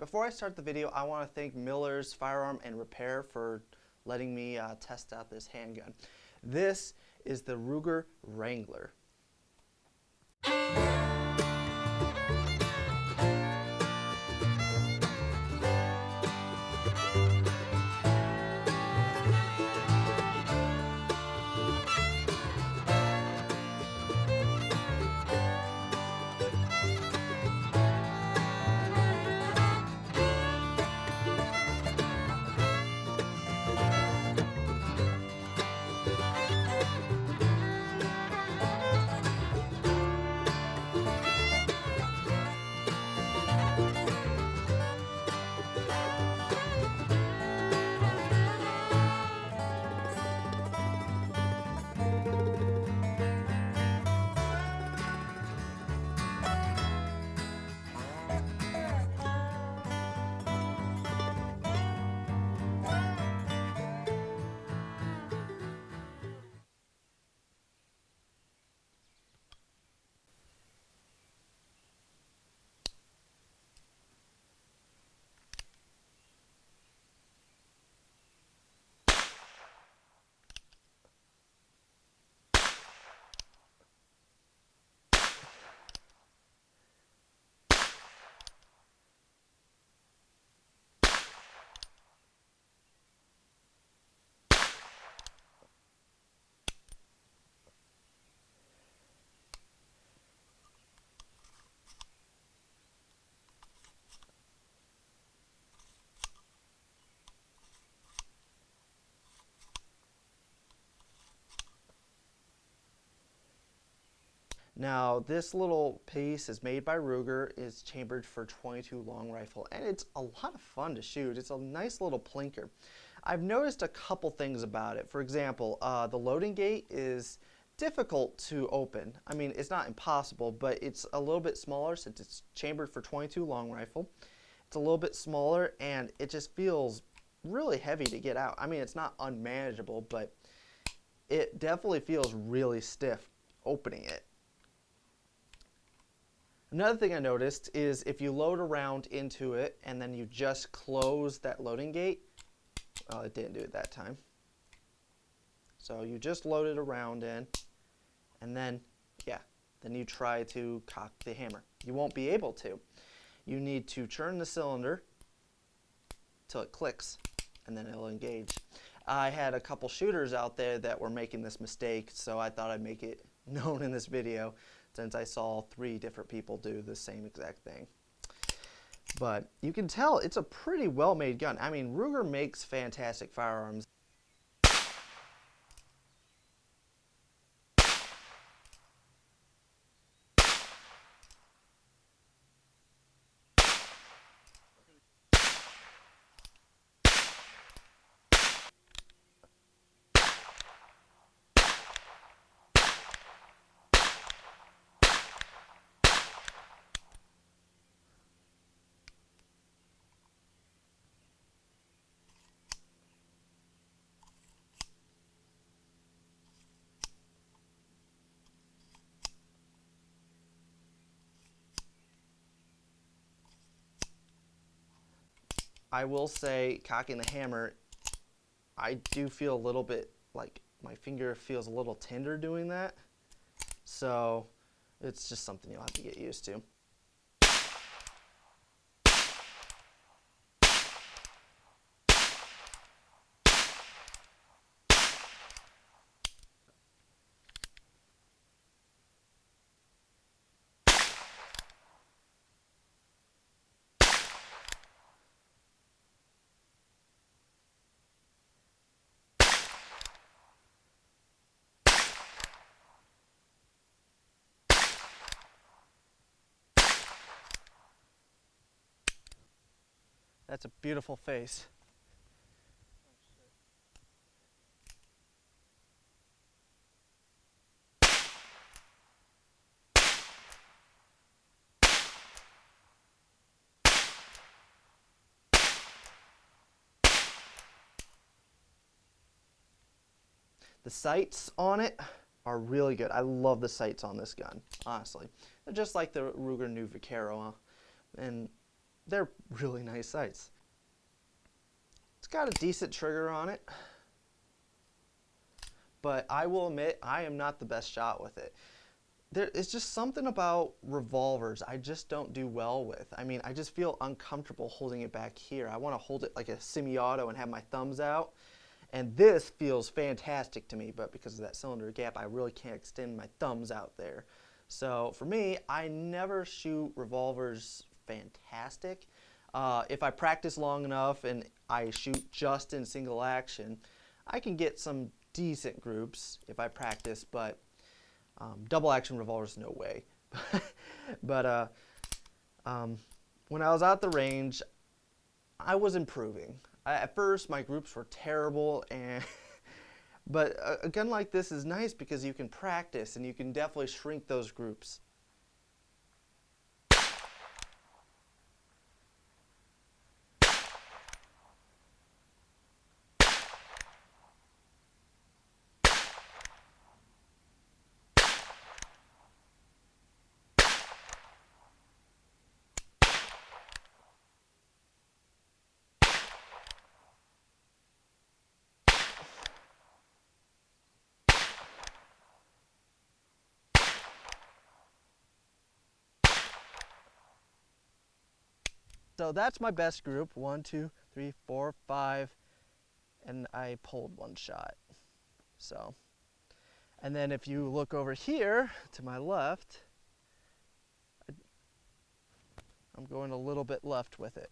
Before I start the video, I want to thank Miller's Firearm and Repair for letting me test out this handgun. This is the Ruger Wrangler. Now, this little piece is made by Ruger, is chambered for .22 long rifle, and it's a lot of fun to shoot. It's a nice little plinker. I've noticed a couple things about it. For example, the loading gate is difficult to open. I mean, it's not impossible, but it's a little bit smaller since it's chambered for .22 long rifle. It's a little bit smaller, and it just feels really heavy to get out. I mean, it's not unmanageable, but it definitely feels really stiff opening it. Another thing I noticed is if you load a round into it and then you just close that loading gate, well, it didn't do it that time. So you just loaded a round in, and then, then you try to cock the hammer. You won't be able to. You need to turn the cylinder till it clicks, and then it'll engage. I had a couple shooters out there that were making this mistake, so I thought I'd make it known in this video, since I saw 3 different people do the same exact thing. But you can tell it's a pretty well-made gun. I mean, Ruger makes fantastic firearms. I will say, cocking the hammer, I do feel a little bit like my finger feels a little tender doing that. So it's just something you'll have to get used to. That's a beautiful face. The sights on it are really good. I love the sights on this gun, honestly. They're just like the Ruger new Vaquero, and they're really nice sights. It's got a decent trigger on it, but I will admit I am not the best shot with it. It's just something about revolvers I just don't do well with. I mean, I just feel uncomfortable holding it back here. I want to hold it like a semi-auto and have my thumbs out. And this feels fantastic to me, but because of that cylinder gap, I really can't extend my thumbs out there. So for me, I never shoot revolvers fantastic. If I practice long enough and I shoot just in single action, I can get some decent groups if I practice, but double action revolvers, no way. But when I was at the range, I was improving. At first, my groups were terrible, but a gun like this is nice because you can practice and you can definitely shrink those groups. So that's my best group, 1, 2, 3, 4, 5, and I pulled one shot. So, and then if you look over here to my left, I'm going a little bit left with it.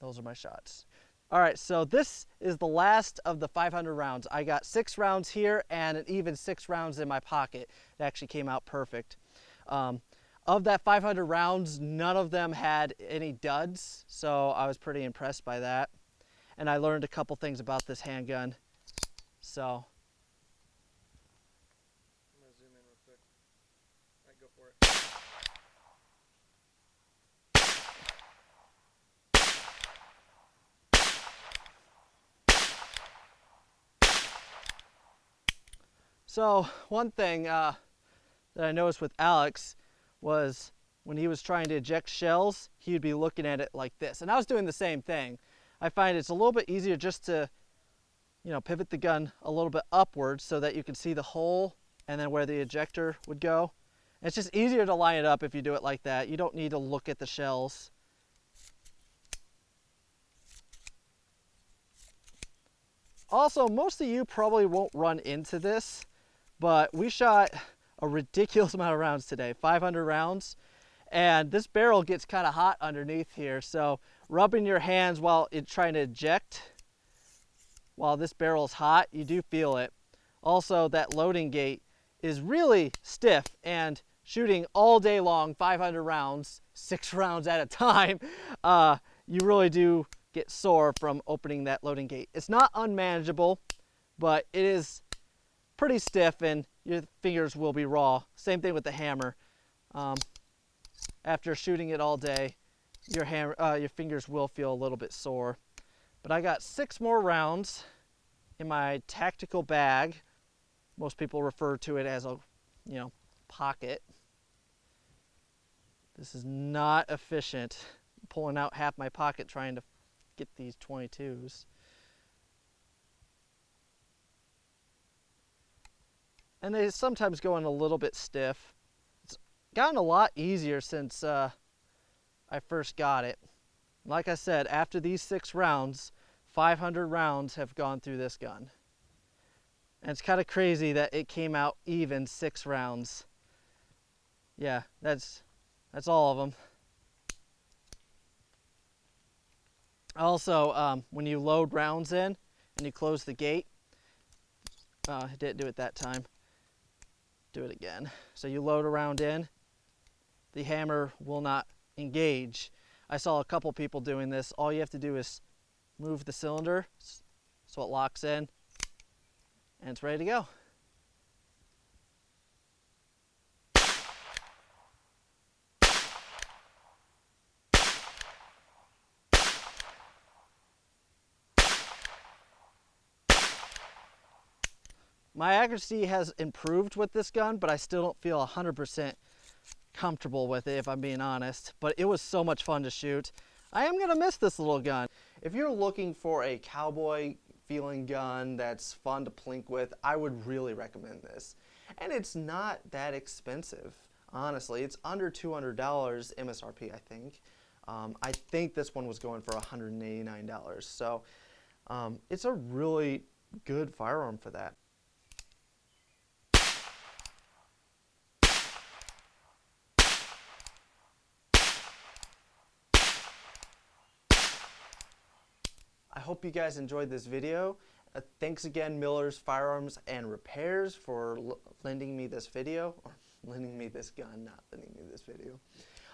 Those are my shots. All right, so this is the last of the 500 rounds. I got 6 rounds here and an even 6 rounds in my pocket. It actually came out perfect. Of that 500 rounds, none of them had any duds, so I was pretty impressed by that. And I learned a couple things about this handgun. So I'm gonna zoom in real quick. All right, go for it. So one thing that I noticed with Alex was when he was trying to eject shells, he would be looking at it like this. And I was doing the same thing. I find it's a little bit easier just to, pivot the gun a little bit upwards so that you can see the hole and then where the ejector would go. And it's just easier to line it up if you do it like that. You don't need to look at the shells. Also, most of you probably won't run into this, but we shot a ridiculous amount of rounds today, 500 rounds, and this barrel gets kind of hot underneath here, so rubbing your hands while it's trying to eject, while this barrel is hot, you do feel it. Also, that loading gate is really stiff, and shooting all day long, 500 rounds, 6 rounds at a time, you really do get sore from opening that loading gate. It's not unmanageable, but it is pretty stiff and your fingers will be raw. Same thing with the hammer. After shooting it all day, your fingers will feel a little bit sore. But I got 6 more rounds in my tactical bag. Most people refer to it as a, pocket. This is not efficient. I'm pulling out half my pocket trying to get these 22s. And they sometimes go in a little bit stiff. It's gotten a lot easier since I first got it. Like I said, after these 6 rounds, 500 rounds have gone through this gun. And it's kind of crazy that it came out even 6 rounds. Yeah, that's all of them. Also, when you load rounds in and you close the gate, I didn't do it that time. Do it again. So you load a round in, the hammer will not engage. I saw a couple people doing this. All you have to do is move the cylinder so it locks in and it's ready to go. My accuracy has improved with this gun, but I still don't feel 100% comfortable with it, if I'm being honest, but it was so much fun to shoot. I am gonna miss this little gun. If you're looking for a cowboy feeling gun that's fun to plink with, I would really recommend this. And it's not that expensive, honestly. It's under $200 MSRP, I think. I think this one was going for $189. So it's a really good firearm for that. I hope you guys enjoyed this video. Thanks again, Miller's Firearms and Repairs, for lending me this video, or lending me this gun, not lending me this video.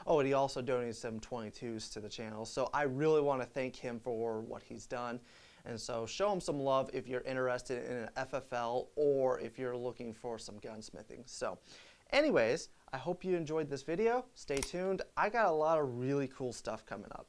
Oh, and he also donated some 22s to the channel, so I really want to thank him for what he's done. And so show him some love if you're interested in an FFL or if you're looking for some gunsmithing. So anyways, I hope you enjoyed this video. Stay tuned. I got a lot of really cool stuff coming up.